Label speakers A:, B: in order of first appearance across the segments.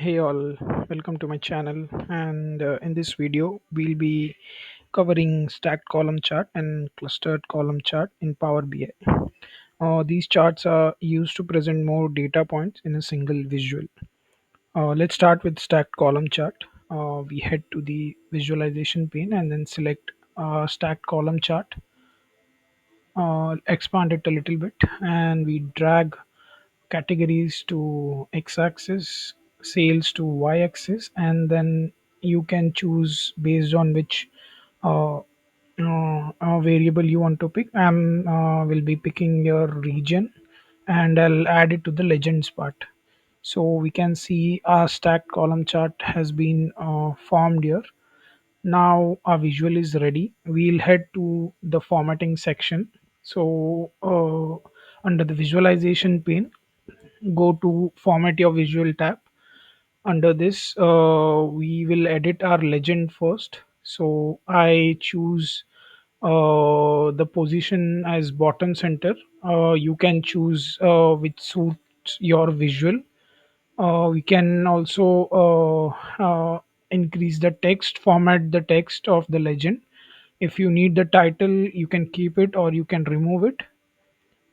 A: Hey all, welcome to my channel. And in this video, we'll be covering stacked column chart and clustered column chart in Power BI. These charts are used to present more data points in a single visual. Let's start with stacked column chart. We head to the visualization pane and then select stacked column chart. Expand it a little bit, and we drag categories to x-axis, sales to y-axis, and then you can choose based on which variable you want to pick. I'm will be picking your region, and I'll add it to the legends part. So we can see our stacked column chart has been formed here. Now our visual is ready. We'll head to the formatting section. So under the visualization pane, go to format your visual tab. Under this, we will edit our legend first. So I choose the position as bottom center. You can choose which suits your visual. We can also increase the text, format the text of the legend. If you need the title, you can keep it or you can remove it.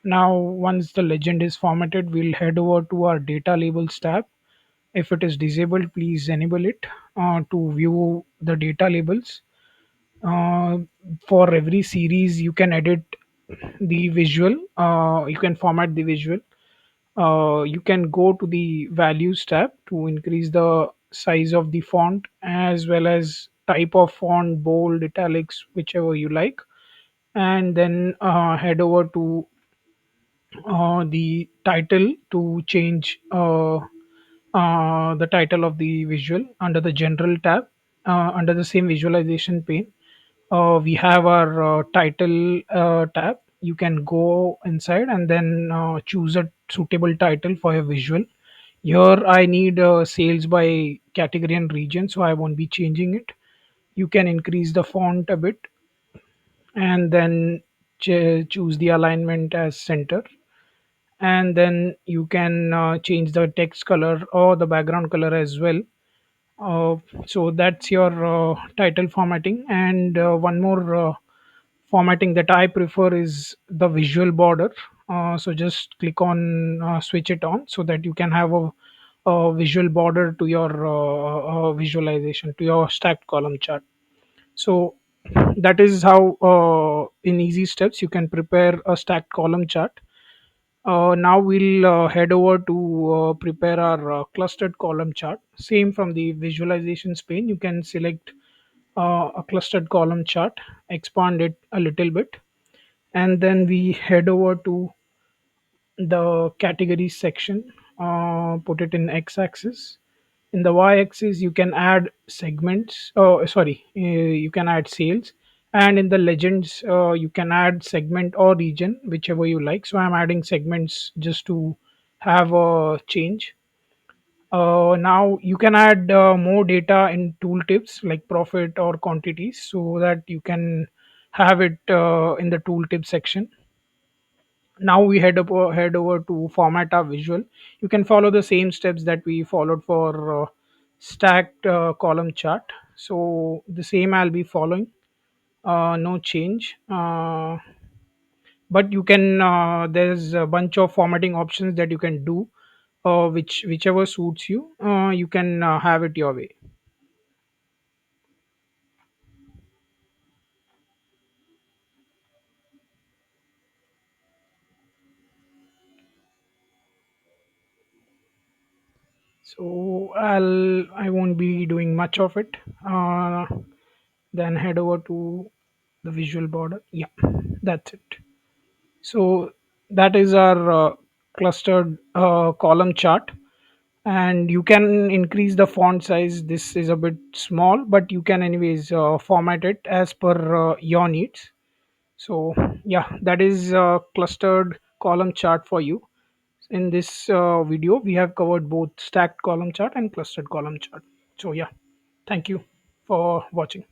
A: Now, once the legend is formatted, we'll head over to our data labels tab. If it is disabled, please enable it to view the data labels. Uh, for every series, you can edit the visual, you can format the visual. You can go to the values tab to increase the size of the font as well as type of font, bold, italics, whichever you like. And then head over to the title to change the title of the visual under the general tab. Under the same visualization pane, we have our title tab. You can go inside and then choose a suitable title for your visual. Here I need sales by category and region, so I won't be changing it. You can increase the font a bit and then choose the alignment as center, and then you can change the text color or the background color as well. So that's your title formatting. And one more formatting that I prefer is the visual border. So just click on switch it on so that you can have a visual border to your visualization, to your stacked column chart. So that is how in easy steps you can prepare a stacked column chart. Now we'll head over to prepare our clustered column chart. Same from the visualizations pane, you can select a clustered column chart, expand it a little bit, and then we head over to the categories section, put it in x-axis. In the y-axis, you can add segments. Oh, sorry, you can add sales, and in the legends, you can add segment or region, whichever you like. So I'm adding segments just to have a change. Now you can add more data in tooltips like profit or quantities, so that you can have it in the tooltip section. Now we head over to format our visual. You can follow the same steps that we followed for stacked column chart. So the same I'll be following, no change. But you can there's a bunch of formatting options that you can do, whichever suits you. You can have it your way. I won't be doing much of it. Then head over to the visual border. Yeah, that's it. So that is our clustered column chart, and you can increase the font size. This is a bit small, but you can anyways format it as per your needs. So yeah, that is clustered column chart for you. In this video, we have covered both stacked column chart and clustered column chart. So yeah, thank you for watching.